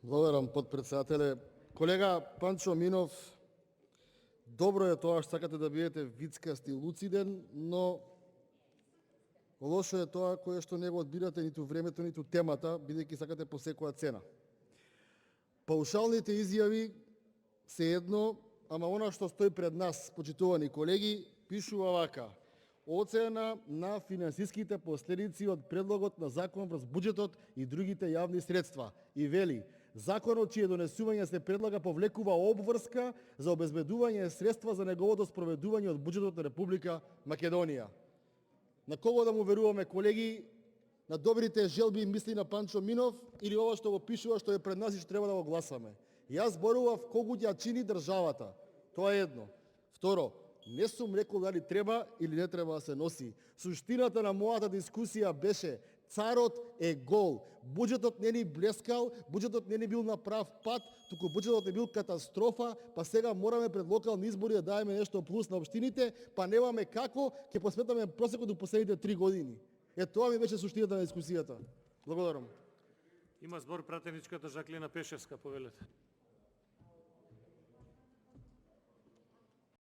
Благодарам, потпредседателе. Колега Панчо Минов, добро е тоа што сакате да бидете вицкаст и луциден, но лошо е тоа кое што не го одбирате ниту времето, ниту темата, бидејќи сакате по секоја цена. Паушалните изјави се едно, ама она што стои пред нас, почитувани колеги, пишува вака: оцена на финансиските последици од предлогот на закон врз буџетот и другите јавни средства. И вели: законот чие донесување се предлага повлекува обврска за обезбедување средства за неговото спроведување од буџетот на Република Македонија. На кого да му веруваме, колеги? На добрите желби и мисли на Панчо Минов или ова што го пишува, што е пред нас и што треба да го гласаме? Јас зборував колку ќе чини државата. Тоа е едно. Второ, не сум рекол дали треба или не треба да се носи. Суштината на мојата дискусија беше: царот е гол. Буџетот не ни блескал, буџетот не ни бил на прав пат, туку буџетот е бил катастрофа, па сега мораме пред локални избори да даеме нешто плюс на општините, па немаме како, ќе посметаме просекот до последните 3 години. Тоа ми беше суштината на дискусијата. Благодарам. Има збор пратеничката Жаклина Пешевска, повелете.